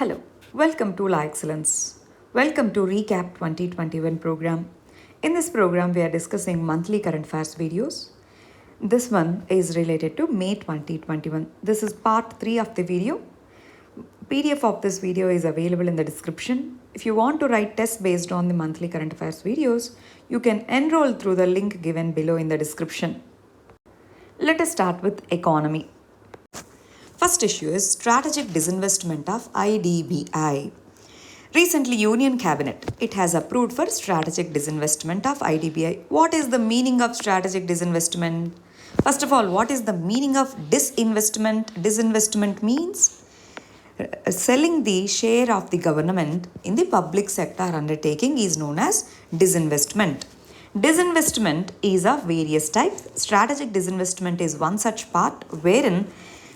Hello, welcome to La Excellence. Welcome to Recap 2021 program. In this program, we are discussing monthly current affairs videos. This one is related to May 2021. This is part 3 of the video. PDF of this video is available in the description. If you want to write tests based on the monthly current affairs videos, you can enroll through the link given below in the description. Let us start with economy. First issue is strategic disinvestment of IDBI. Recently, Union Cabinet, it has approved for strategic disinvestment of IDBI. What is the meaning of strategic disinvestment? First of all, what is the meaning of disinvestment? Disinvestment means selling the share of the government in the public sector undertaking is known as disinvestment. Disinvestment is of various types. Strategic disinvestment is one such part wherein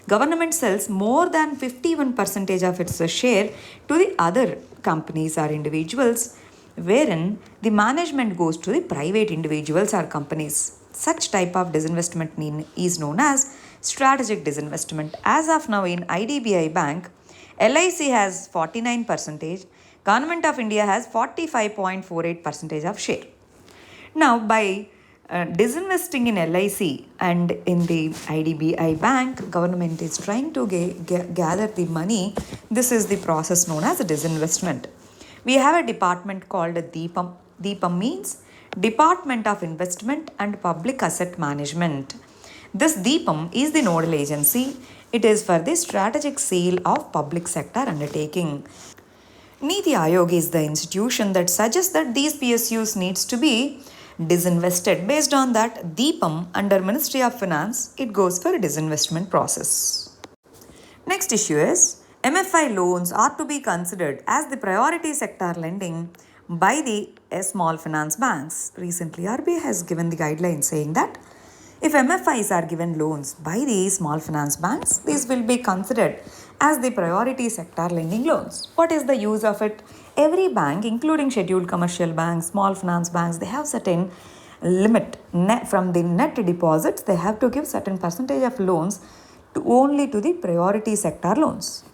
government sells more than 51% of its share to the other companies or individuals, wherein the management goes to the private individuals or companies. Such type of disinvestment is known as strategic disinvestment. As of now, in IDBI Bank, LIC has 49%, Government of India has 45.48% of share. Now, by disinvesting in LIC and in the IDBI Bank, government is trying to gather the money. This is the process known as disinvestment. We have a department called DIPAM. DIPAM means Department of Investment and Public Asset Management. This DIPAM is the nodal agency. It is for the strategic sale of public sector undertaking. Niti Aayog is the institution that suggests that these PSUs needs to be disinvested. Based on that, DIPAM under Ministry of Finance, it goes for a disinvestment process. Next issue is MFI loans are to be considered as the priority sector lending by the small finance banks. Recently, RBI has given the guidelines saying that if MFIs are given loans by the small finance banks, these will be considered as the priority sector lending loans. What is the use of it? Every bank, including scheduled commercial banks, small finance banks, they have certain limit from the net deposits. They have to give certain percentage of loans only to the priority sector loans.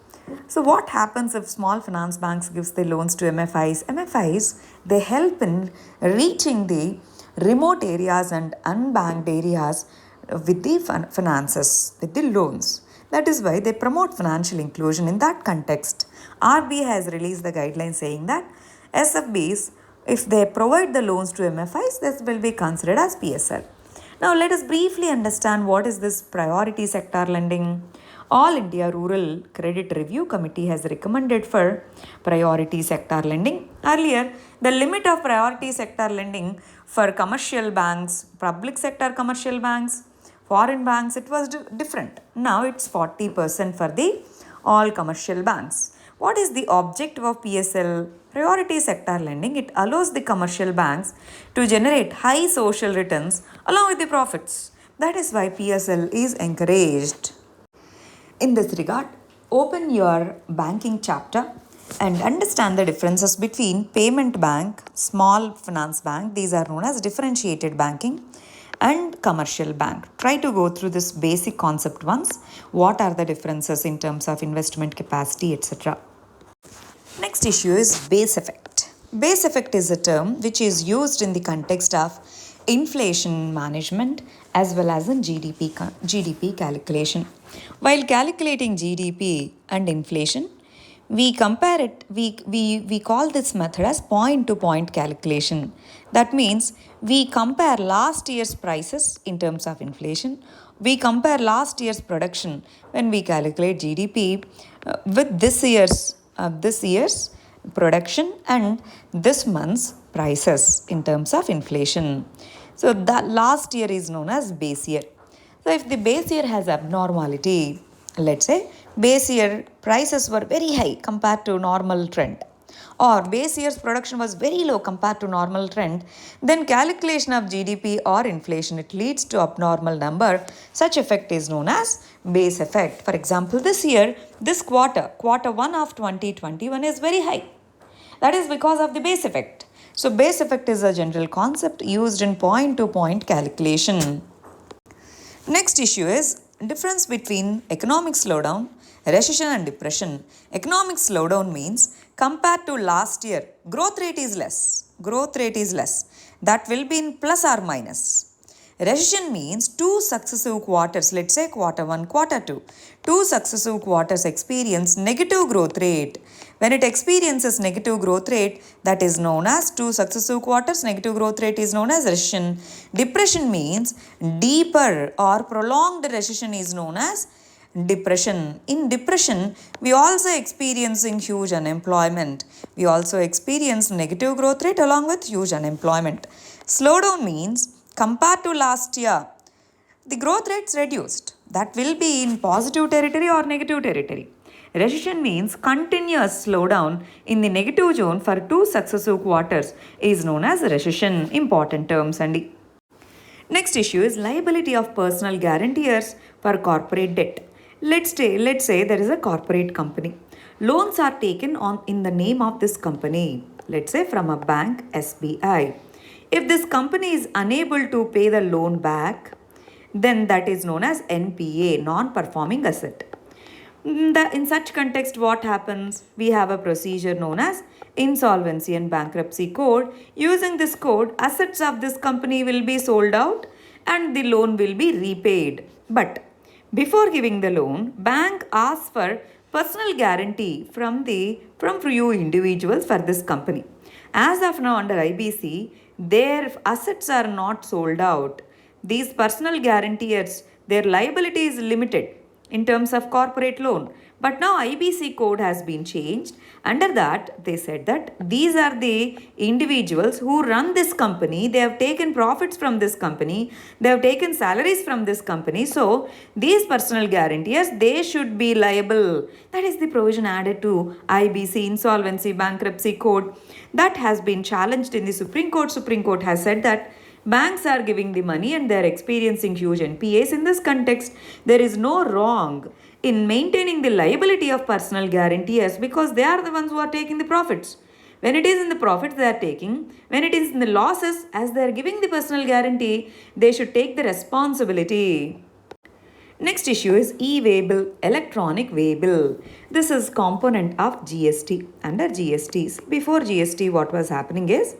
So what happens if small finance banks gives the loans to MFIs? MFIs, they help in reaching the remote areas and unbanked areas with the finances, with the loans. That is why they promote financial inclusion. In that context, RBI has released the guidelines saying that SFBs, if they provide the loans to MFIs, this will be considered as PSL. Now, let us briefly understand what is this priority sector lending. All India Rural Credit Review Committee has recommended for priority sector lending. Earlier, the limit of priority sector lending for commercial banks, public sector commercial banks, foreign banks, it was different. Now it's 40% for the all commercial banks. What is the objective of PSL? Priority sector lending, it allows the commercial banks to generate high social returns along with the profits. That is why PSL is encouraged. In this regard, open your banking chapter and understand the differences between payment bank, small finance bank, these are known as differentiated banking, and commercial bank. Try to go through this basic concept once. What are the differences in terms of investment capacity, etc. Next issue is base effect. Base effect is a term which is used in the context of inflation management as well as in GDP calculation. While calculating GDP and inflation, we compare it, we call this method as point-to-point calculation. That means we compare last year's prices in terms of inflation. We compare last year's production when we calculate GDP with this year's production and this month's prices in terms of inflation. So that last year is known as base year. So if the base year has abnormality, let's say base year prices were very high compared to normal trend, or base year's production was very low compared to normal trend, then calculation of GDP or inflation, it leads to abnormal number. Such effect is known as base effect. For example, this year, this quarter 1 of 2021 is very high. That is because of the base effect. So base effect is a general concept used in point-to-point calculation. Next issue is difference between economic slowdown Recession and depression. Economic slowdown means compared to last year, growth rate is less. Growth rate is less. That will be in plus or minus. Recession means two successive quarters, let's say quarter 1, quarter 2. Two successive quarters experience negative growth rate. When it experiences negative growth rate, that is known as two successive quarters, negative growth rate is known as recession. Depression means deeper or prolonged recession is known as depression. In depression, we also experiencing huge unemployment. We also experience negative growth rate along with huge unemployment. Slowdown means compared to last year, the growth rates reduced. That will be in positive territory or negative territory. Recession means continuous slowdown in the negative zone for two successive quarters is known as recession. Important terms and next issue is liability of personal guarantors for corporate debt. Let's say there is a corporate company. Loans are taken on in the name of this company. Let's say from a bank, SBI. If this company is unable to pay the loan back, then that is known as NPA, non-performing asset. In such context, what happens? We have a procedure known as Insolvency and Bankruptcy Code. Using this code, assets of this company will be sold out and the loan will be repaid. But before giving the loan, bank asks for personal guarantee from few individuals for this company. As of now under IBC, their assets are not sold out. These personal guarantors, their liability is limited in terms of corporate loan. But now IBC code has been changed. Under that, they said that these are the individuals who run this company. They have taken profits from this company. They have taken salaries from this company. So these personal guarantors, they should be liable. That is the provision added to IBC, Insolvency Bankruptcy Code. That has been challenged in the Supreme Court. Supreme Court has said that banks are giving the money and they are experiencing huge NPAs. In this context, there is no wrong in maintaining the liability of personal guarantors because they are the ones who are taking the profits. When it is in the profits they are taking, when it is in the losses, as they are giving the personal guarantee, they should take the responsibility. Next issue is e-waybill, electronic waybill. This is component of GST. Under GSTs, before GST what was happening is,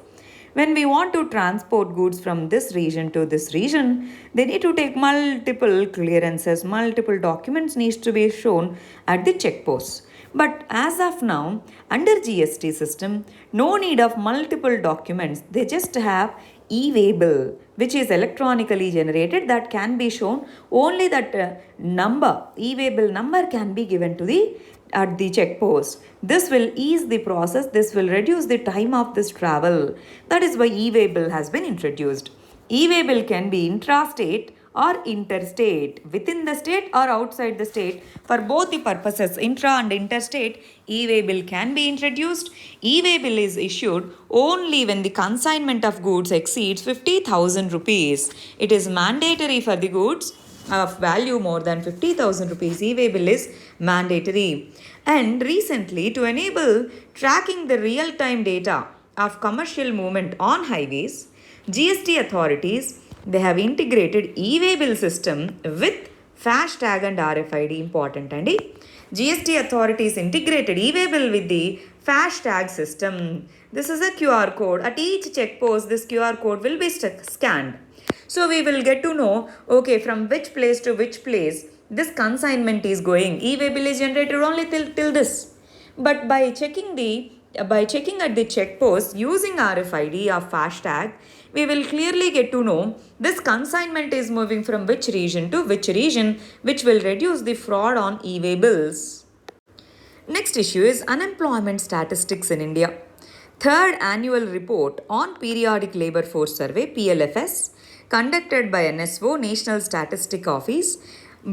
when we want to transport goods from this region to this region, they need to take multiple clearances, multiple documents needs to be shown at the check post. But as of now, under GST system, no need of multiple documents. They just have e-waybill, which is electronically generated, that can be shown. Only that number, e-waybill number can be given to at the check post. This will ease the process. This will reduce the time of this travel. That is why e-waybill has been introduced. E-waybill can be intrastate or interstate, within the state or outside the state. For both the purposes, intra and interstate, e-waybill can be introduced. E-waybill is issued only when the consignment of goods exceeds 50,000 rupees. It is mandatory for the goods of value more than 50,000 rupees. E-waybill is mandatory. And recently, to enable tracking the real-time data of commercial movement on highways, GST authorities, they have integrated e-waybill system with FASTag and RFID. Important and GST authorities integrated e-waybill with the FASTag system. This is a QR code. At each check post, this QR code will be scanned. So we will get to know, okay, from which place to which place this consignment is going. E-waybill is generated only till this. But by checking at the check post using RFID or FASTag, we will clearly get to know this consignment is moving from which region to which region, which will reduce the fraud on e-waybills. Next issue is unemployment statistics in India. Third annual report on periodic labor force survey, PLFS, conducted by NSO, National Statistic Office,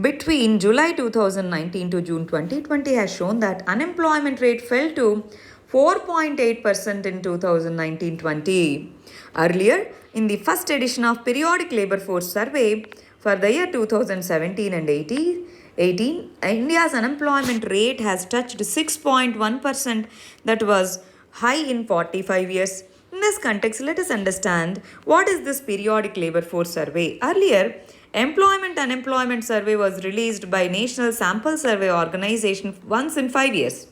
between July 2019 to June 2020 has shown that unemployment rate fell to 4.8% in 2019-20. Earlier, in the first edition of Periodic Labor Force Survey for the year 2017 and 18, India's unemployment rate has touched 6.1%, that was high in 45 years. In this context, let us understand what is this Periodic Labor Force Survey. Earlier, Employment Unemployment Survey was released by National Sample Survey Organization once in 5 years.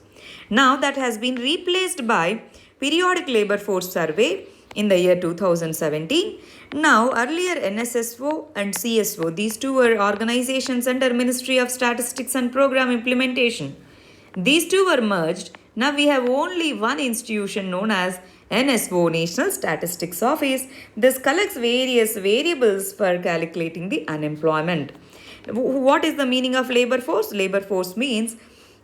Now that has been replaced by Periodic Labor Force Survey in the year 2017. Now earlier NSSO and CSO, these two were organizations under Ministry of Statistics and Program Implementation. These two were merged. Now we have only one institution known as NSO, National Statistics Office. This collects various variables for calculating the unemployment. What is the meaning of labor force? Labor force means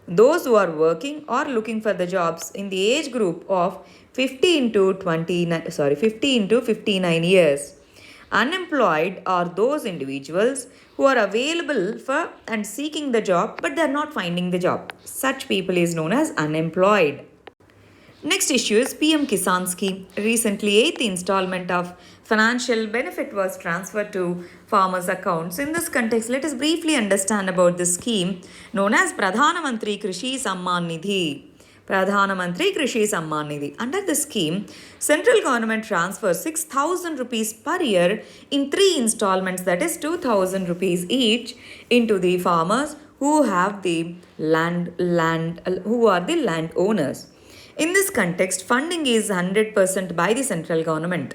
those who are working or looking for the jobs in the age group of 50 to 59 years. Unemployed are those individuals who are available for and seeking the job but they are not finding the job. Such people is known as unemployed. Next issue is PM Kisan scheme. Recently, 8th installment of financial benefit was transferred to farmers' accounts. In this context, let us briefly understand about this scheme known as Pradhana Mantri Krishi Samman Nidhi. Pradhana Mantri Krishi Samman Nidhi. Under this scheme, central government transfers 6,000 rupees per year in 3 installments, that is 2,000 rupees each, into the farmers who have the who are the landowners. In this context, funding is 100% by the central government.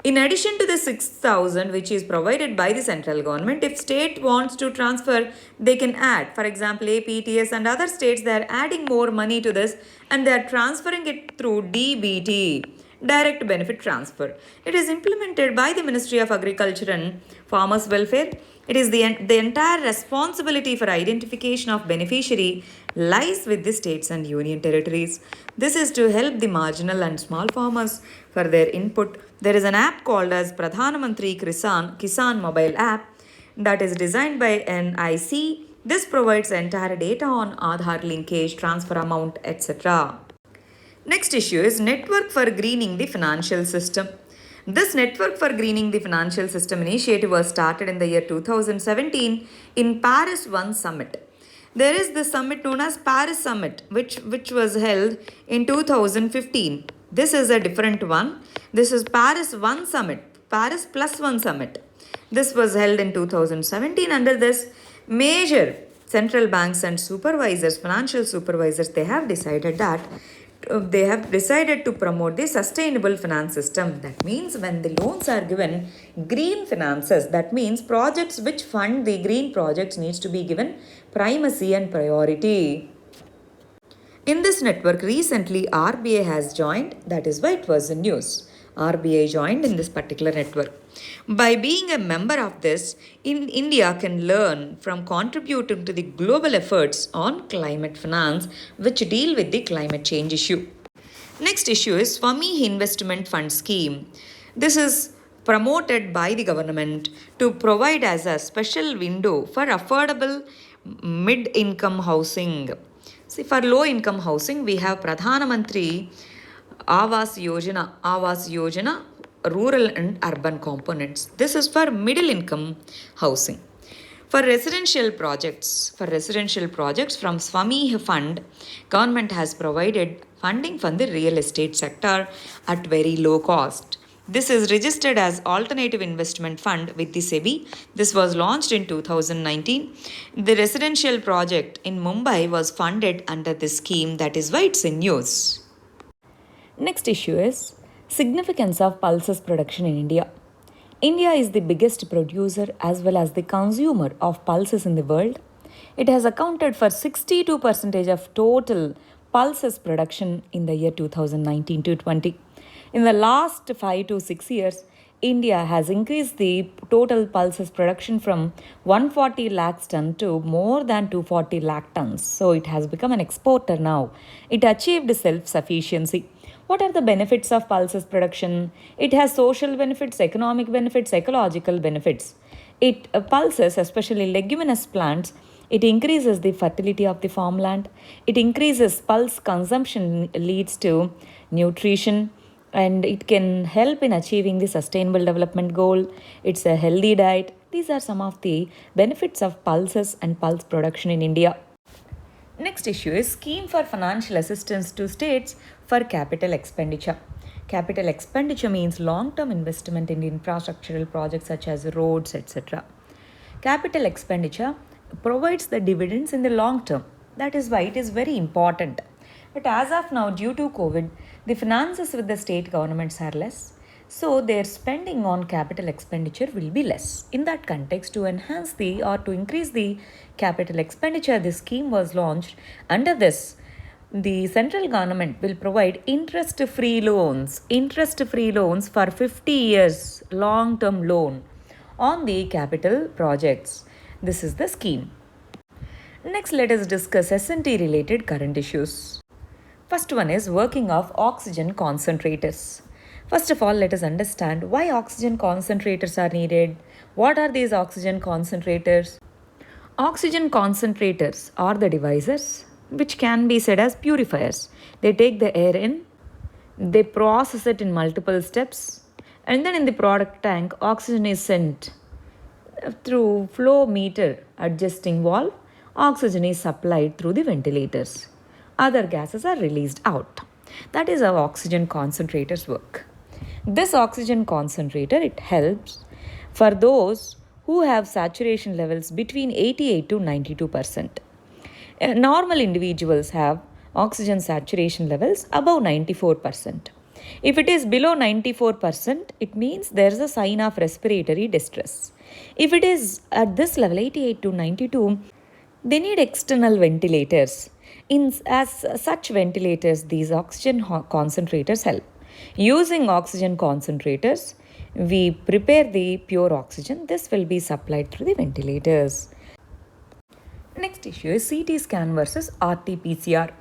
In addition to the 6,000 which is provided by the central government, if state wants to transfer, they can add. For example, APTS and other states, they are adding more money to this and they are transferring it through DBT, Direct Benefit Transfer. It is implemented by the Ministry of Agriculture and Farmers Welfare. It is the entire responsibility for identification of beneficiary lies with the states and union territories. This is to help the marginal and small farmers for their input. There is an app called as Pradhan Mantri Kisan mobile app that is designed by NIC. This provides entire data on Aadhaar linkage, transfer amount, etc. Next issue is Network for Greening the Financial System. This Network for Greening the Financial System initiative was started in the year 2017 in Paris 1 Summit. There is the summit known as Paris Summit, which was held in 2015. This is a different one. This is Paris 1 Summit, Paris plus 1 Summit. This was held in 2017. Under this, major central banks and supervisors, financial supervisors, they have decided to promote the sustainable finance system. That means when the loans are given, green finances, that means projects which fund the green projects needs to be given primacy and priority. In this network, recently RBI has joined, that is why it was in news. RBI joined in this particular network. By being a member of this, India can learn from contributing to the global efforts on climate finance, which deal with the climate change issue. Next issue is Swami Investment Fund Scheme. This is promoted by the government to provide as a special window for affordable mid-income housing. See, for low-income housing, we have Pradhana Mantri Awas Yojana, rural and urban components. This is for middle income housing. For residential projects from Swami Fund, government has provided funding for the real estate sector at very low cost. This is registered as Alternative Investment Fund with the SEBI. This was launched in 2019. The residential project in Mumbai was funded under this scheme. That is why it's in news. Next issue is significance of pulses production in India. India is the biggest producer as well as the consumer of pulses in the world. It has accounted for 62% of total pulses production in the year 2019 to 20. In the last 5 to 6 years, India has increased the total pulses production from 140 lakhs ton to more than 240 lakh tons. So it has become an exporter now. It achieved self-sufficiency. What are the benefits of pulses production? It has social benefits, economic benefits, ecological benefits. Pulses, especially leguminous plants, it increases the fertility of the farmland. It increases pulse consumption, leads to nutrition, and it can help in achieving the sustainable development goal. It's a healthy diet. These are some of the benefits of pulses and pulse production in India. Next issue is Scheme for Financial Assistance to States for Capital Expenditure. Capital expenditure means long-term investment in infrastructural projects such as roads, etc. capital expenditure provides the dividends in the long term. That is why it is very important. But as of now, due to COVID, the finances with the state governments are less, so their spending on capital expenditure will be less. In that context, to enhance the or to increase the capital expenditure, this scheme was launched. Under this, the central government will provide interest-free loans for 50 years long-term loan on the capital projects. This is the scheme. Next, let us discuss S&T related current issues. First one is working of oxygen concentrators. First of all, let us understand why oxygen concentrators are needed. What are these oxygen concentrators? Oxygen concentrators are the devices which can be said as purifiers. They take the air in, they process it in multiple steps, and then in the product tank, oxygen is sent through flow meter adjusting valve. Oxygen is supplied through the ventilators. Other gases are released out. That is how oxygen concentrators work. This oxygen concentrator, it helps for those who have saturation levels between 88 to 92%. Normal individuals have oxygen saturation levels above 94%. If it is below 94%, it means there is a sign of respiratory distress. If it is at this level, 88 to 92, they need external ventilators. As such ventilators, these oxygen concentrators help. Using oxygen concentrators, we prepare the pure oxygen. This will be supplied through the ventilators. Next issue is CT scan versus RT-PCR.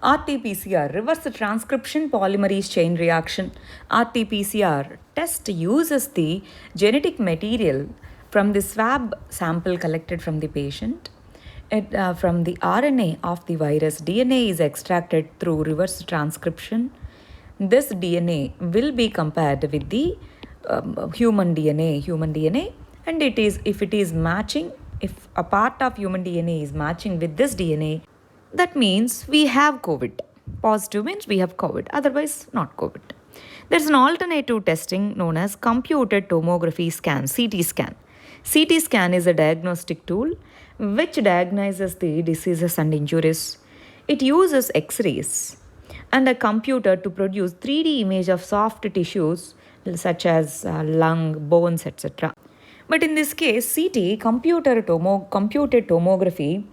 RT-PCR, reverse transcription polymerase chain reaction. RT-PCR test uses the genetic material from the swab sample collected from the patient. From the RNA of the virus, DNA is extracted through reverse transcription. This DNA will be compared with the human DNA, and if it is matching, if a part of human DNA is matching with this DNA, that means we have COVID. Positive means we have COVID, otherwise not COVID. There's an alternative testing known as computed tomography scan, CT scan. CT scan is a diagnostic tool which diagnoses the diseases and injuries. It uses X-rays and a computer to produce 3D image of soft tissues such as lung, bones, etc. But in this case, CT, computed tomography,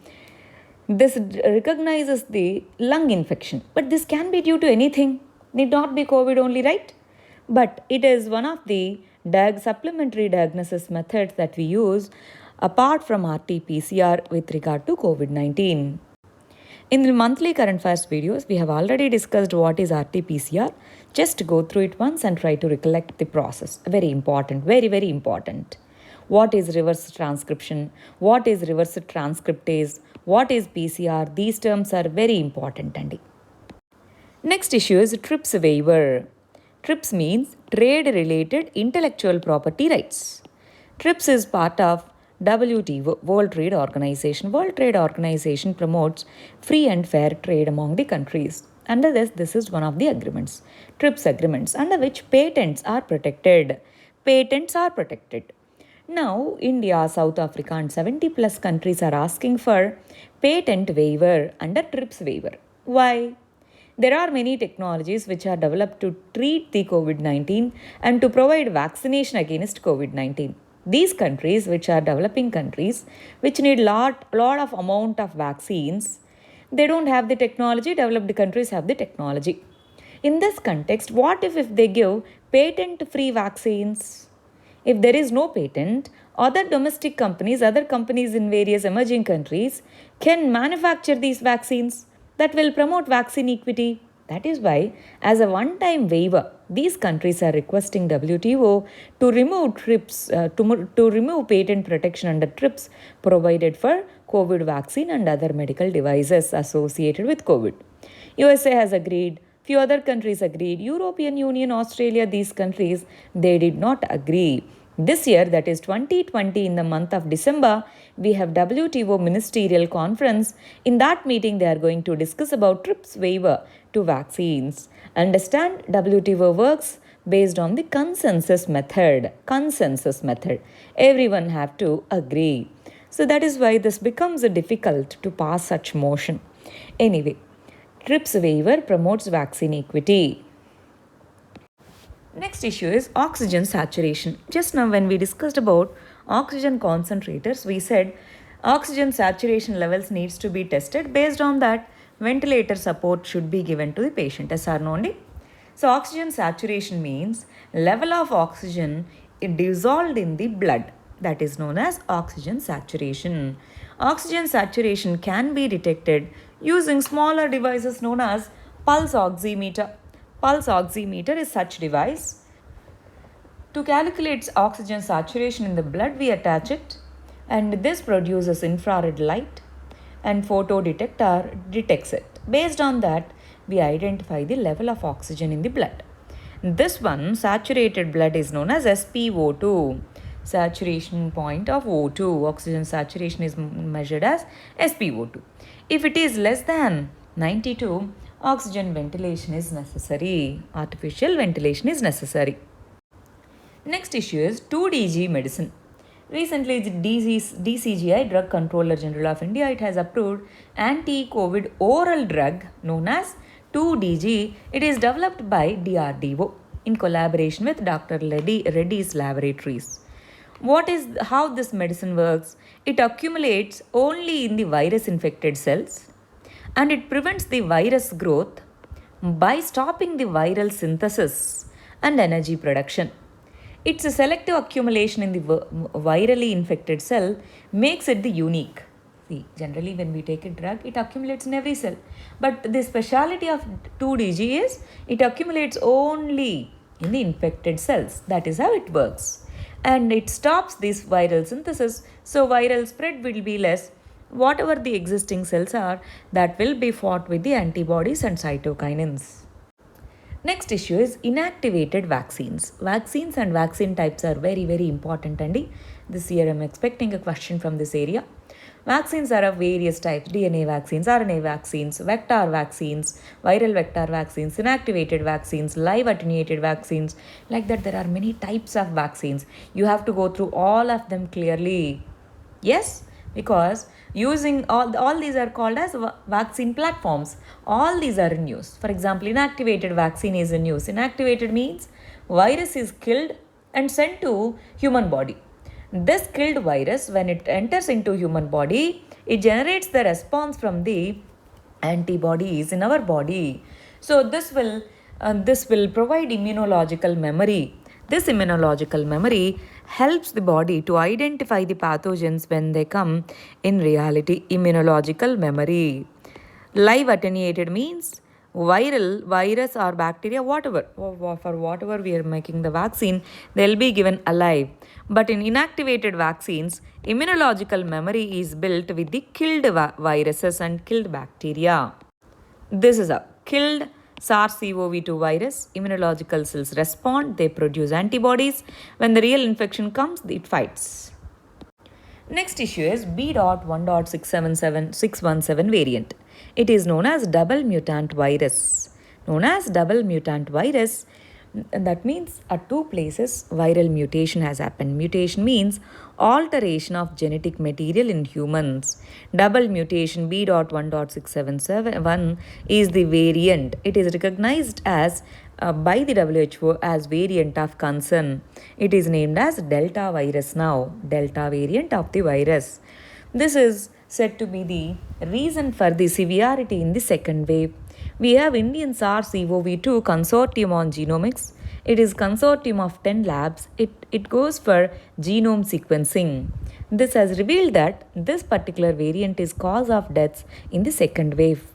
this recognizes the lung infection. But this can be due to anything. Need not be COVID only, right? But it is one of the supplementary diagnosis methods that we use apart from RT-PCR with regard to COVID-19. In the monthly current affairs videos, we have already discussed what is RT-PCR. Just go through it once and try to recollect the process. Very important, very, very important. What is reverse transcription? What is reverse transcriptase? What is PCR? These terms are very important, Andy. Next issue is TRIPS waiver. TRIPS means trade-related intellectual property rights. TRIPS is part of WTO, World Trade Organization. World Trade Organization promotes free and fair trade among the countries. Under this is one of the agreements, TRIPS agreements, under which patents are protected. Patents are protected. Now, India, South Africa and 70 plus countries are asking for patent waiver under TRIPS waiver. Why? There are many technologies which are developed to treat the COVID-19 and to provide vaccination against COVID-19. These countries, which are developing countries, which need lot of amount of vaccines, they don't have the technology. Developed countries have the technology. In this context, what if they give patent-free vaccines? If there is no patent, other domestic companies, other companies in various emerging countries can manufacture these vaccines that will promote vaccine equity. That is why, as a one-time waiver, these countries are requesting WTO to remove TRIPS, to remove patent protection under TRIPS provided for COVID vaccine and other medical devices associated with COVID. USA has agreed. Few other countries agreed. European Union, Australia, these countries, they did not agree. This year, that is 2020, in the month of December, we have WTO Ministerial Conference. In that meeting, they are going to discuss about TRIPS waiver to vaccines. Understand, WTO works based on the consensus method. Consensus method. Everyone have to agree. So that is why this becomes difficult to pass such motion. Anyway, TRIPS waiver promotes vaccine equity. Next issue is oxygen saturation. Just now when we discussed about oxygen concentrators, we said oxygen saturation levels needs to be tested. Based on that, ventilator support should be given to the patient. Yes or no only? So oxygen saturation means level of oxygen dissolved in the blood. That is known as oxygen saturation. Oxygen saturation can be detected using smaller devices known as pulse oximeter. Pulse oximeter is such device. To calculate oxygen saturation in the blood, we attach it, and this produces infrared light, and photo detector detects it. Based on that, we identify the level of oxygen in the blood. This one, saturated blood, is known as SpO2. Saturation point of O2. Oxygen saturation is measured as SpO2. If it is less than 92, oxygen ventilation is necessary. Artificial ventilation is necessary. Next issue is 2DG medicine. Recently, the DCGI, Drug Controller General of India, it has approved anti-COVID oral drug known as 2DG. It is developed by DRDO in collaboration with Dr. Reddy's laboratories. How this medicine works? It accumulates only in the virus infected cells, and it prevents the virus growth by stopping the viral synthesis and energy production. Its selective accumulation in the virally infected cell makes it the unique. See, generally when we take a drug, it accumulates in every cell. But the speciality of 2DG is it accumulates only in the infected cells. That is how it works. And it stops this viral synthesis, so viral spread will be less. Whatever the existing cells are, that will be fought with the antibodies and cytokinins. Next issue is inactivated vaccines. Vaccines and vaccine types are very, very important, Andy. This year I'm expecting a question from this area. Vaccines are of various types: DNA vaccines, RNA vaccines, vector vaccines, viral vector vaccines, inactivated vaccines, live attenuated vaccines. Like that, there are many types of vaccines. You have to go through all of them clearly. Yes? Because using all these are called as vaccine platforms. All these are in use. For example, inactivated vaccine is in use. Inactivated means virus is killed and sent to human body. This killed virus, when it enters into human body, it generates the response from the antibodies in our body. So this will provide immunological memory. This immunological memory helps the body to identify the pathogens when they come in reality. Immunological memory. Live attenuated means virus or bacteria, whatever, for whatever we are making the vaccine, they'll be given alive. But in inactivated vaccines, immunological memory is built with the killed viruses and killed bacteria. This is a killed SARS-CoV-2 virus. Immunological cells respond, they produce antibodies. When the real infection comes, it fights. Next issue is B.1.617 variant. It is known as double mutant virus. That means at two places viral mutation has happened. Mutation means alteration of genetic material in humans. Double mutation B.1.677 is the variant. It is recognized as by the WHO as variant of concern. It is named as Delta virus now. Delta variant of the virus. This is said to be the reason for the severity in the second wave. We have Indian SARS-CoV-2 consortium on genomics. It is consortium of 10 labs. It goes for genome sequencing. This has revealed that this particular variant is cause of deaths in the second wave.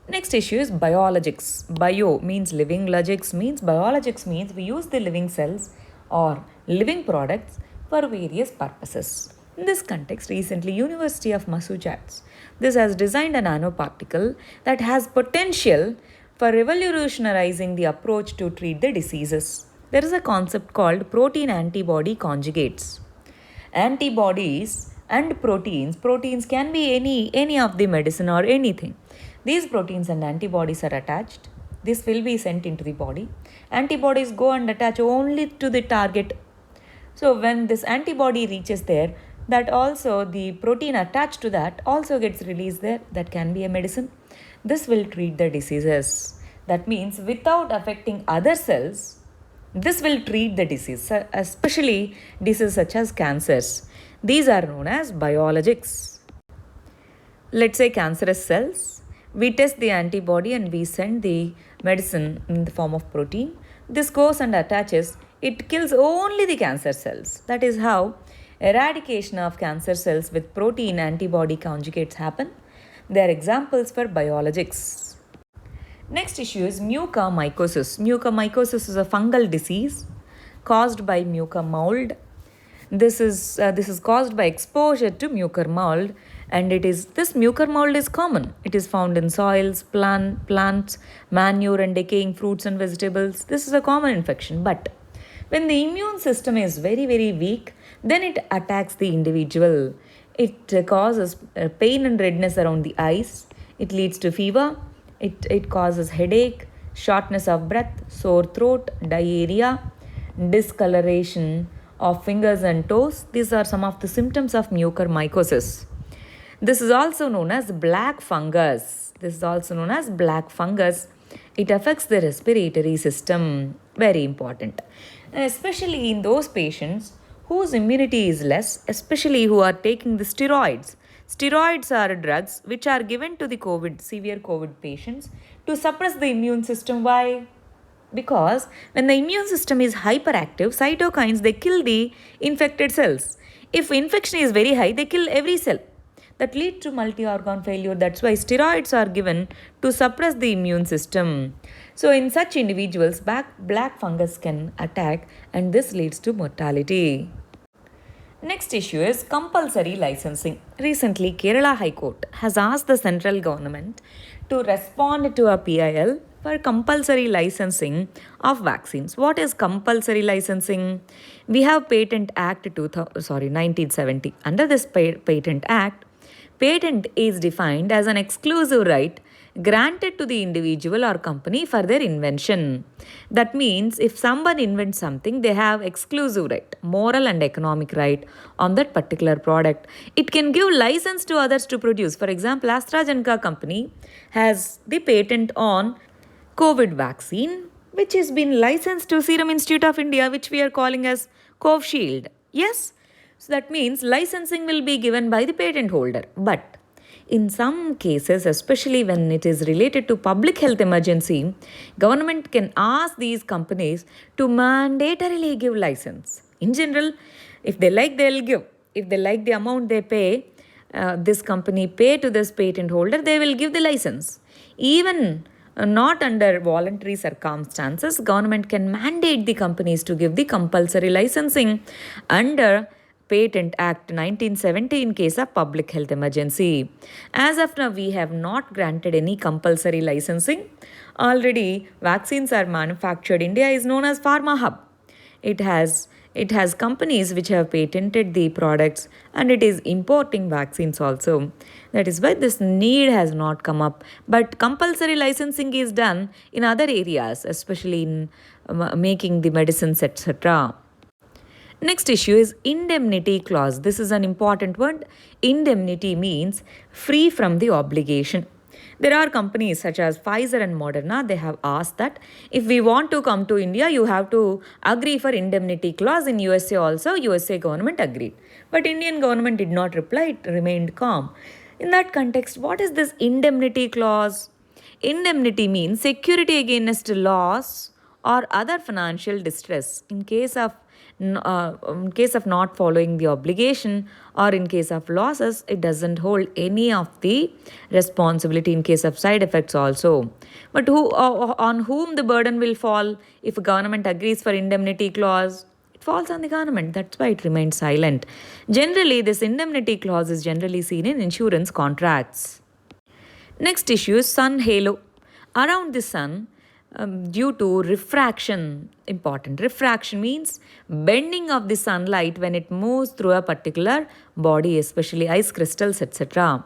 Next issue is biologics. Bio means living, logics means biologics means we use the living cells or living products for various purposes. In this context, recently University of Massachusetts, this has designed a nanoparticle that has potential for revolutionizing the approach to treat the diseases. There is a concept called protein antibody conjugates. Antibodies and proteins can be any of the medicine or anything. These proteins and antibodies are attached. This will be sent into the body. Antibodies go and attach only to the target. So when this antibody reaches there, that also the protein attached to that also gets released there. That can be a medicine. This will treat the diseases. That means without affecting other cells, this will treat the disease, especially diseases such as cancers. These are known as biologics. Let's say cancerous cells. We test the antibody and we send the medicine in the form of protein. This goes and attaches. It kills only the cancer cells. That is how eradication of cancer cells with protein antibody conjugates happen. They are examples for biologics. Next issue is mucormycosis. Mucormycosis is a fungal disease caused by mucor mold. This is caused by exposure to mucor mold, and this mucor mold is common. It is found in soils, plants, manure, and decaying fruits and vegetables. This is a common infection, but when the immune system is very, very weak, then it attacks the individual. It causes pain and redness around the eyes. It leads to fever. It causes headache, shortness of breath, sore throat, diarrhea, discoloration of fingers and toes. These are some of the symptoms of mucormycosis. This is also known as black fungus. It affects the respiratory system. Very important. Especially in those patients whose immunity is less, especially who are taking the steroids. Steroids are drugs which are given to the severe COVID patients to suppress the immune system. Why? Because when the immune system is hyperactive, cytokines, they kill the infected cells. If infection is very high, they kill every cell. That leads to multi-organ failure. That's why steroids are given to suppress the immune system. So in such individuals, black fungus can attack, and this leads to mortality. Next issue is compulsory licensing. Recently, Kerala High Court has asked the central government to respond to a PIL for compulsory licensing of vaccines. What is compulsory licensing? We have Patent Act 1970. Under this Patent Act, patent is defined as an exclusive right granted to the individual or company for their invention. That means if someone invents something, they have exclusive right, moral and economic right on that particular product. It can give license to others to produce. For example, AstraZeneca company has the patent on COVID vaccine, which has been licensed to Serum Institute of India, which we are calling as Covishield. Yes? So that means licensing will be given by the patent holder. But in some cases, especially when it is related to public health emergency, government can ask these companies to mandatorily give license. In general, if they like, they'll give. If they like the amount they pay, this company pay to this patent holder, they will give the license. Even not under voluntary circumstances, government can mandate the companies to give the compulsory licensing under Patent Act 1970 in case of public health emergency. As of now, we have not granted any compulsory licensing. Already, vaccines are manufactured. India is known as Pharma Hub. It has companies which have patented the products, and it is importing vaccines also. That is why this need has not come up. But compulsory licensing is done in other areas, especially in making the medicines, etc. Next issue is indemnity clause. This is an important word. Indemnity means free from the obligation. There are companies such as Pfizer and Moderna. They have asked that if we want to come to India, you have to agree for indemnity clause. In USA also, USA government agreed. But Indian government did not reply. It remained calm. In that context, what is this indemnity clause? Indemnity means security against loss or other financial distress in case of not following the obligation, or in case of losses, it doesn't hold any of the responsibility in case of side effects also. But on whom the burden will fall if government agrees for indemnity clause? It falls on the government. That's why it remains silent. Generally, this indemnity clause is generally seen in insurance contracts. Next issue is sun halo. Around the sun, due to refraction, important. Refraction means bending of the sunlight when it moves through a particular body, especially ice crystals, etc.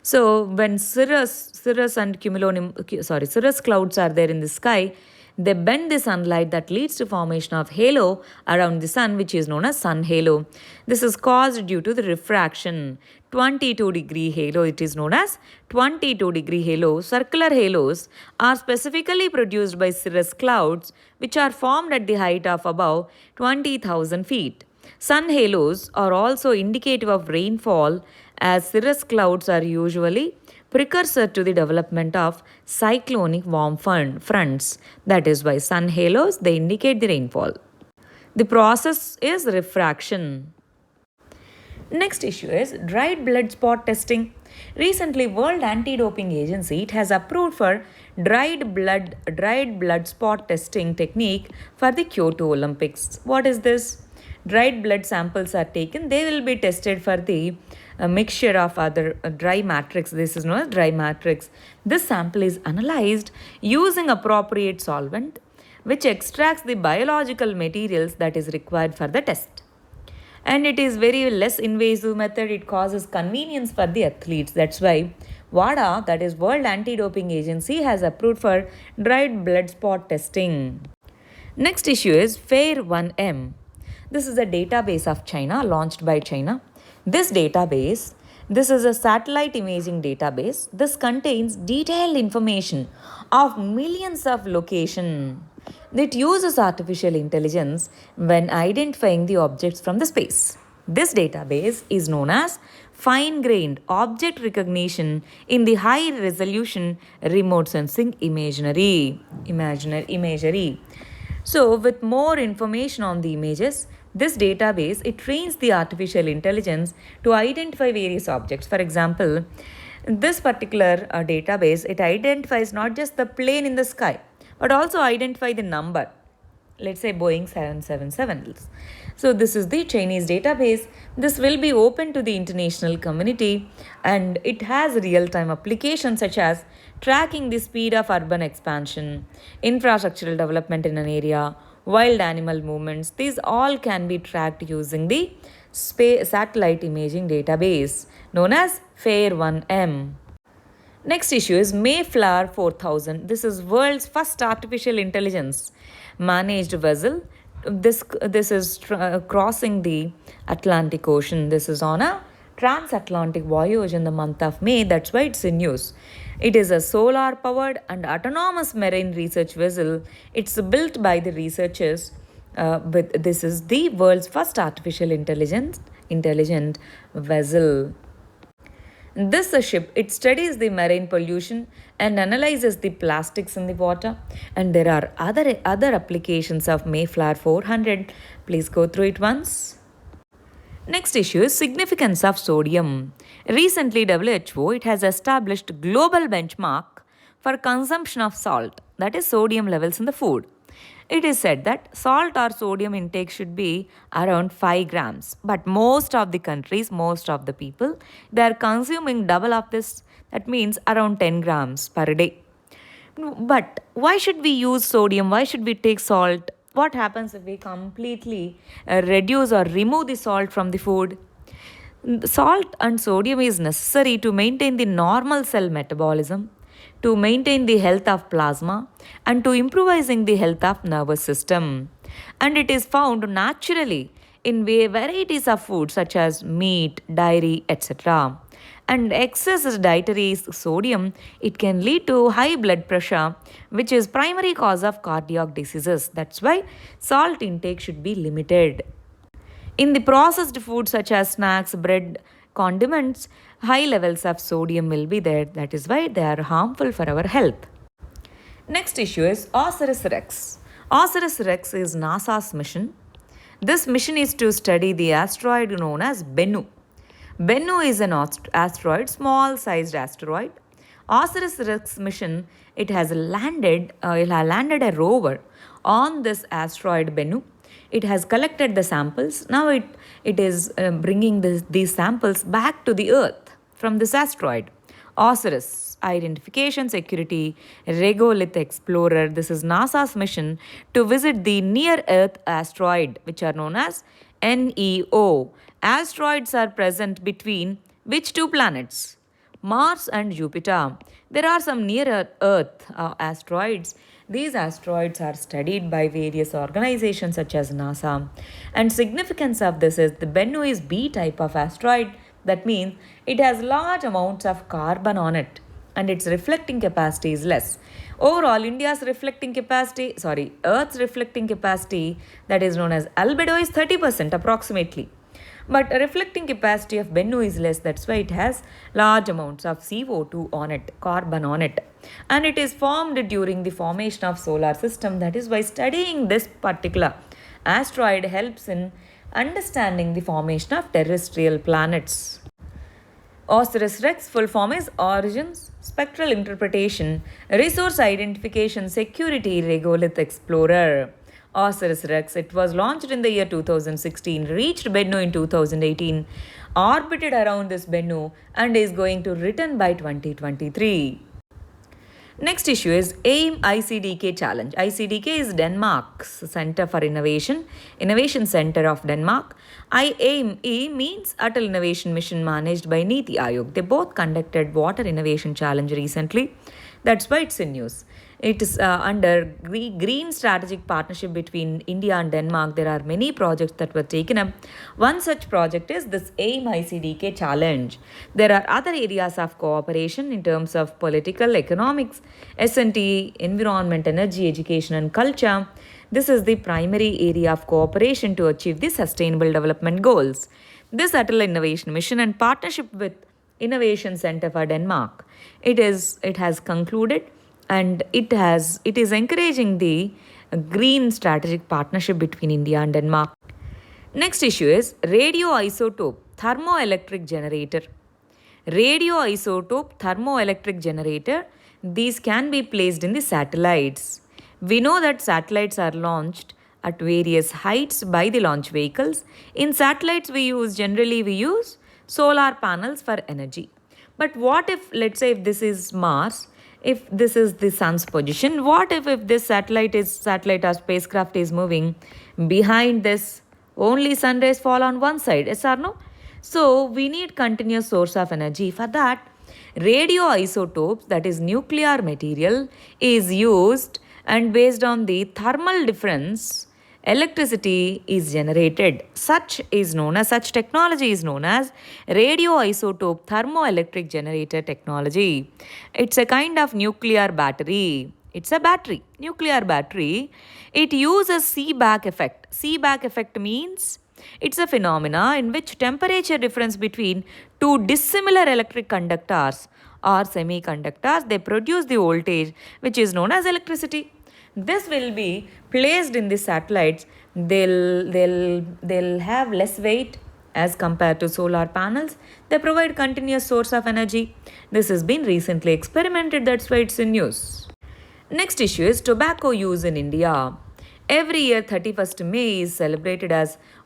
So when cirrus and cirrus clouds are there in the sky, they bend the sunlight that leads to formation of halo around the sun, which is known as sun halo. This is caused due to the refraction. 22-degree halo, it is known as 22-degree halo. Circular halos are specifically produced by cirrus clouds, which are formed at the height of above 20,000 feet. Sun halos are also indicative of rainfall, as cirrus clouds are usually precursor to the development of cyclonic warm fronts. That is why sun halos, they indicate the rainfall. The process is refraction. Next issue is dried blood spot testing. Recently, World Anti-Doping Agency it has approved for dried blood spot testing technique for the Kyoto Olympics. What is this? Dried blood samples are taken. They will be tested for the mixture of other dry matrix. This is known as dry matrix. This sample is analyzed using appropriate solvent, which extracts the biological materials that is required for the test. And it is very less invasive method. It causes convenience for the athletes. That's why WADA, that is World Anti-Doping Agency, has approved for dried blood spot testing. Next issue is FAIR-1M. This is a database of China, launched by China. This is a satellite imaging database. This contains detailed information of millions of locations. It uses artificial intelligence when identifying the objects from the space. This database is known as fine-grained object recognition in the high-resolution remote sensing imagery. So, with more information on the images, this database it trains the artificial intelligence to identify various objects. For example, this particular database it identifies not just the plane in the sky, but also identify the number. Let's say Boeing 777. So this is the Chinese database. This will be open to the international community, and it has real-time applications such as tracking the speed of urban expansion, infrastructural development in an area, wild animal movements. These all can be tracked using the satellite imaging database known as FAIR-1M. Next issue is Mayflower 4000. This is world's first artificial intelligence managed vessel. This is crossing the Atlantic Ocean. This is on a transatlantic voyage in the month of May. That's why it's in use. It is a solar powered and autonomous marine research vessel. It's built by the researchers. This is the world's first artificial intelligent vessel. This ship, it studies the marine pollution and analyzes the plastics in the water. And there are other applications of Mayflower 400. Please go through it once. Next issue is significance of sodium. Recently, WHO it has established global benchmark for consumption of salt, that is sodium levels in the food. It is said that salt or sodium intake should be around 5 grams. But most of the countries, most of the people, they are consuming double of this. That means around 10 grams per day. But why should we use sodium? Why should we take salt? What happens if we completely reduce or remove the salt from the food? Salt and sodium is necessary to maintain the normal cell metabolism, to maintain the health of plasma, and to improvising the health of nervous system. And it is found naturally in varieties of food such as meat, dairy, etc. And excess dietary sodium, it can lead to high blood pressure, which is primary cause of cardiac diseases. That's why salt intake should be limited. In the processed foods such as snacks, bread, condiments, high levels of sodium will be there. That is why they are harmful for our health. Next issue is OSIRIS-REx. OSIRIS-REx is NASA's mission. This mission is to study the asteroid known as Bennu. Bennu is an asteroid, small-sized asteroid. OSIRIS-REx mission, it has landed a rover on this asteroid Bennu. It has collected the samples. Now it is bringing these samples back to the Earth from this asteroid. OSIRIS, Identification Security Regolith Explorer. This is NASA's mission to visit the near-Earth asteroid, which are known as NEO. Asteroids are present between which two planets? Mars and Jupiter. There are some near Earth asteroids. These asteroids are studied by various organizations such as NASA. And significance of this is the Bennu is B type of asteroid. That means it has large amounts of carbon on it and its reflecting capacity is less. Overall, Earth's reflecting capacity, that is known as albedo, is 30% approximately. But reflecting capacity of Bennu is less, that's why it has large amounts of CO2 on it, carbon on it. And it is formed during the formation of solar system. That is why studying this particular asteroid helps in understanding the formation of terrestrial planets. Osiris Rex full form is Origins, Spectral Interpretation, Resource Identification, Security, Regolith Explorer. Osiris Rex, it was launched in the year 2016, reached Bennu in 2018, orbited around this Bennu and is going to return by 2023. Next issue is AIM ICDK Challenge. ICDK is Denmark's Center for Innovation, Innovation Center of Denmark. AIM means Atal Innovation Mission managed by Niti Aayog. They both conducted Water Innovation Challenge recently. That's why it's in news. It is under Green Strategic Partnership between India and Denmark. There are many projects that were taken up. One such project is this AIM ICDK Challenge. There are other areas of cooperation in terms of political, economics, S&T, environment, energy, education and culture. This is the primary area of cooperation to achieve the Sustainable Development Goals. This Atal Innovation Mission and partnership with Innovation Center for Denmark, it has concluded and it is encouraging the green strategic partnership between India and Denmark. Next issue is radioisotope thermoelectric generator. Radioisotope thermoelectric generator, these can be placed in the satellites. We know that satellites are launched at various heights by the launch vehicles. In satellites we use solar panels for energy. But what if, let's say if this is Mars, if this is the sun's position, what if this satellite or spacecraft is moving behind this, only sun rays fall on one side, yes or no? So we need continuous source of energy. For that, radioisotopes, that is nuclear material, is used, and based on the thermal difference, electricity is generated. Such technology is known as radioisotope thermoelectric generator technology. It's a kind of nuclear battery. It's a battery, nuclear battery. It uses Seebeck effect. Seebeck effect means it's a phenomena in which temperature difference between two dissimilar electric conductors or semiconductors, they produce the voltage which is known as electricity. This will be placed in the satellites. They'll have less weight as compared to solar panels. They provide continuous source of energy. This has been recently experimented. That's why it's in news. Next issue is tobacco use in India. Every year, 31st May is celebrated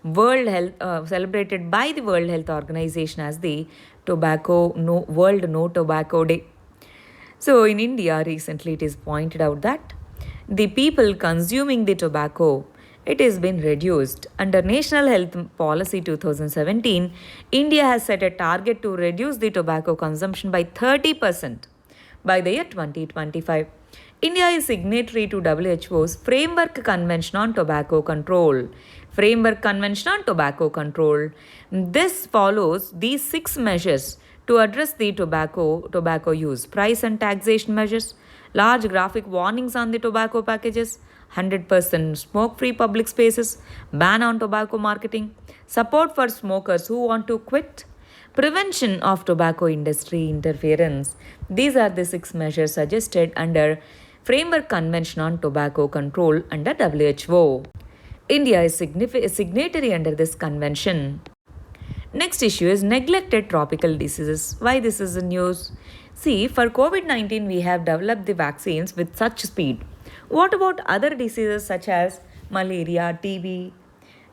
celebrated by the World Health Organization as the World No Tobacco Day. So in India, recently it is pointed out that the people consuming the tobacco, it has been reduced. Under National Health Policy 2017, India has set a target to reduce the tobacco consumption by 30% by the year 2025. India is signatory to WHO's Framework Convention on Tobacco Control. This follows these 6 measures to address the tobacco use: price and taxation measures, large graphic warnings on the tobacco packages, 100% smoke-free public spaces, ban on tobacco marketing, support for smokers who want to quit, prevention of tobacco industry interference. These are the 6 measures suggested under Framework Convention on Tobacco Control under WHO. India is signatory under this convention. Next issue is neglected tropical diseases. Why this is in news? See, for COVID-19, we have developed the vaccines with such speed. What about other diseases such as malaria, TB?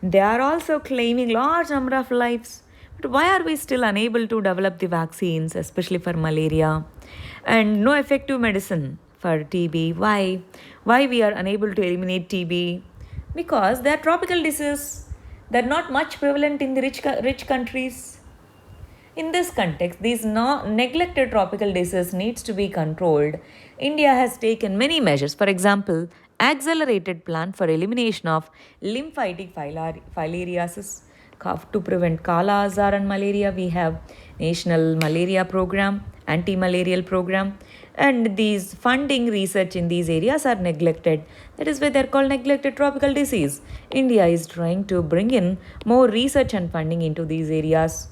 They are also claiming large number of lives. But why are we still unable to develop the vaccines, especially for malaria? And no effective medicine for TB. Why? Why we are unable to eliminate TB? Because they are tropical diseases. They're not much prevalent in the rich countries. In this context, these neglected tropical diseases needs to be controlled. India has taken many measures. For example, accelerated plan for elimination of lymphatic filariasis. To prevent Kala Azar and malaria, we have National Malaria Program, Anti-Malarial Program, and these funding research in these areas are neglected. That is why they're called neglected tropical disease. India is trying to bring in more research and funding into these areas.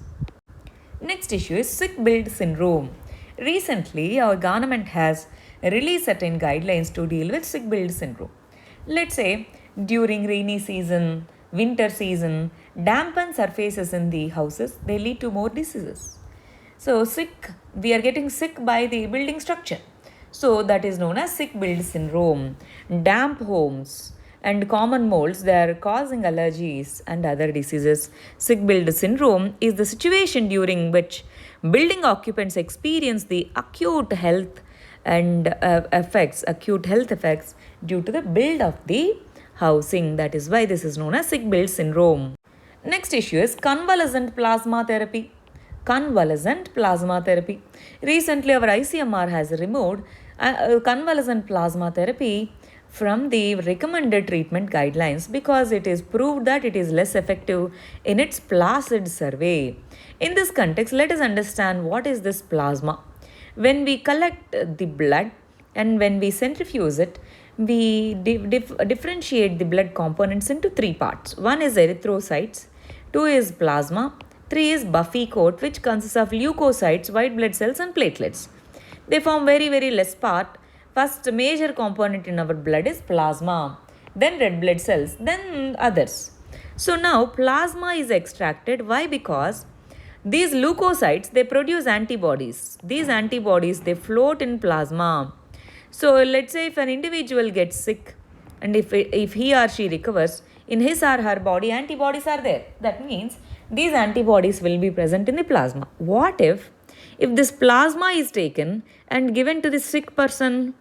Next issue is sick build syndrome. Recently, our government has released certain guidelines to deal with sick build syndrome. Let's say during rainy season, winter season, dampened surfaces in the houses, they lead to more diseases. So we are getting sick by the building structure. So that is known as sick build syndrome. Damp homes and common molds, they are causing allergies and other diseases. Sick build syndrome is the situation during which building occupants experience the acute health effects due to the build of the housing. That is why this is known as sick build syndrome. Next issue is convalescent plasma therapy. Convalescent plasma therapy. Recently, our ICMR has removed convalescent plasma therapy from the recommended treatment guidelines because it is proved that it is less effective in its PLACID survey. In this context, let us understand what is this plasma. When we collect the blood and when we centrifuge it, we differentiate the blood components into three parts. One is erythrocytes, two is plasma, three is buffy coat, which consists of leukocytes, white blood cells, and platelets. They form very less part. First major component in our blood is plasma, then red blood cells, then others. So now plasma is extracted. Why? Because these leukocytes, they produce antibodies. These antibodies, they float in plasma. So let's say if an individual gets sick and if he or she recovers, in his or her body antibodies are there. That means these antibodies will be present in the plasma. What if this plasma is taken and given to the sick person,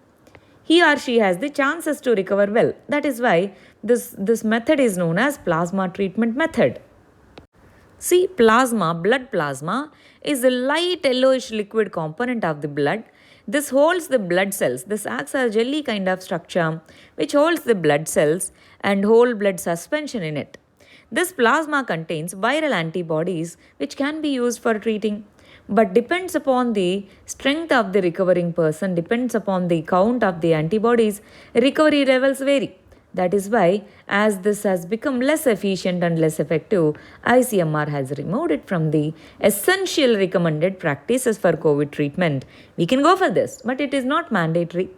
he or she has the chances to recover well. That is why this method is known as plasma treatment method. See, blood plasma, is a light yellowish liquid component of the blood. This holds the blood cells. This acts as a jelly kind of structure which holds the blood cells and whole blood suspension in it. This plasma contains viral antibodies which can be used for treating, but depends upon the strength of the recovering person, depends upon the count of the antibodies, recovery levels vary. That is why, as this has become less efficient and less effective, ICMR has removed it from the essential recommended practices for COVID treatment. We can go for this, but it is not mandatory.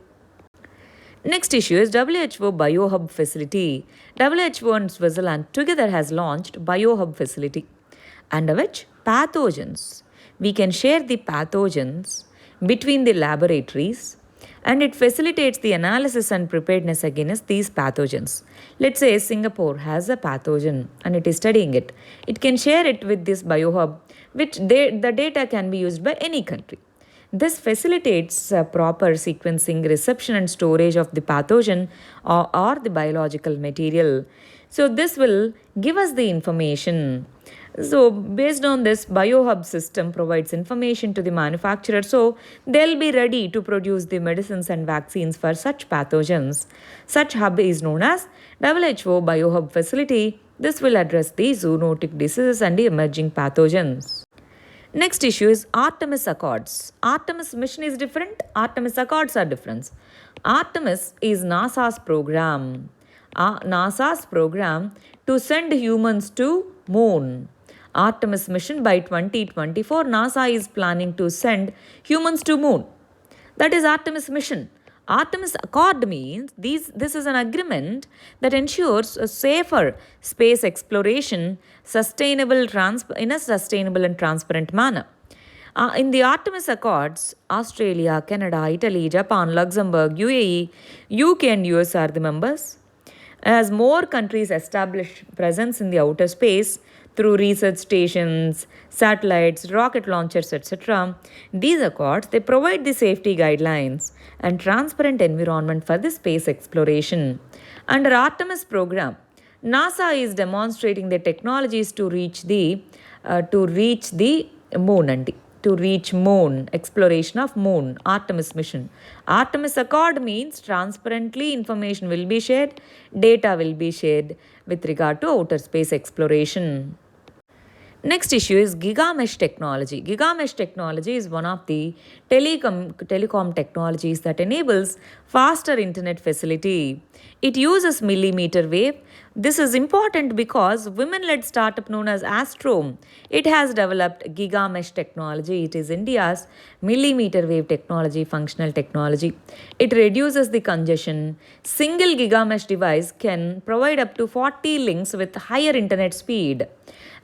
Next issue is WHO BioHub facility. WHO and Switzerland together has launched BioHub facility, under which pathogens. We can share the pathogens between the laboratories, and it facilitates the analysis and preparedness against these pathogens. Let's say Singapore has a pathogen and it is studying it. It can share it with this BioHub, which the data can be used by any country. This facilitates proper sequencing, reception, and storage of the pathogen or the biological material. So, this will give us the information. So, based on this, BioHub system provides information to the manufacturer, so they'll be ready to produce the medicines and vaccines for such pathogens. Such hub is known as WHO BioHub facility. This will address the zoonotic diseases and the emerging pathogens. Next issue is Artemis Accords. Artemis mission is different, Artemis Accords are different. Artemis is NASA's program. NASA's program to send humans to moon. Artemis mission by 2024, NASA is planning to send humans to moon. That is Artemis mission. Artemis Accord means this is an agreement that ensures a safer space exploration in a sustainable and transparent manner. In the Artemis Accords, Australia, Canada, Italy, Japan, Luxembourg, UAE, UK and US are the members. As more countries establish presence in the outer space through research stations, satellites, rocket launchers, etc., these accords, they provide the safety guidelines and transparent environment for the space exploration. Under Artemis program, NASA is demonstrating the technologies to reach the moon andi. To reach moon, exploration of moon, Artemis mission. Artemis Accord means transparently information will be shared, data will be shared with regard to outer space exploration. Next issue is gigamesh technology. Gigamesh technology is one of the telecom technologies that enables faster internet facility. It uses millimeter wave. This is important because women-led startup known as Astrom, it has developed gigamesh technology. It is India's millimeter wave technology, functional technology. It reduces the congestion. Single gigamesh device can provide up to 40 links with higher internet speed,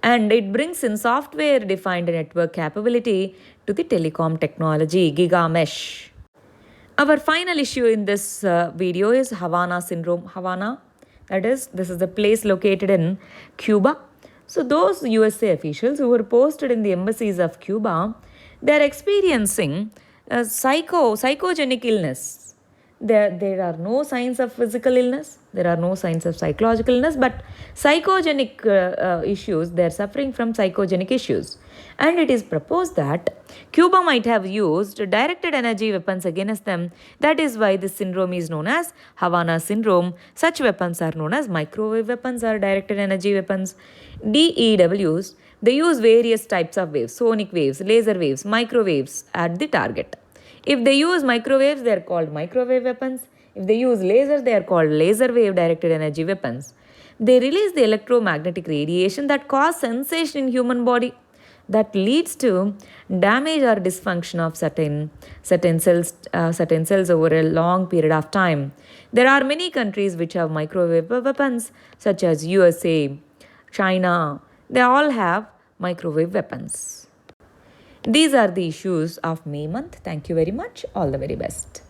and it brings in software defined network capability to the telecom technology gigamesh. Our final issue in this video is Havana syndrome. Havana, that is, this is the place located in Cuba. So those USA officials who were posted in the embassies of Cuba, they are experiencing psychogenic illness. There are no signs of physical illness, there are no signs of psychological illness, but psychogenic issues, they are suffering from psychogenic issues. And it is proposed that Cuba might have used directed energy weapons against them. That is why this syndrome is known as Havana syndrome. Such weapons are known as microwave weapons or directed energy weapons. DEWs, they use various types of waves, sonic waves, laser waves, microwaves at the target. If they use microwaves, they are called microwave weapons. If they use lasers, they are called laser wave directed energy weapons. They release the electromagnetic radiation that cause sensation in human body, that leads to damage or dysfunction of certain cells over a long period of time. There are many countries which have microwave weapons, such as USA, China. They all have microwave weapons. These are the issues of May month. Thank you very much. All the very best.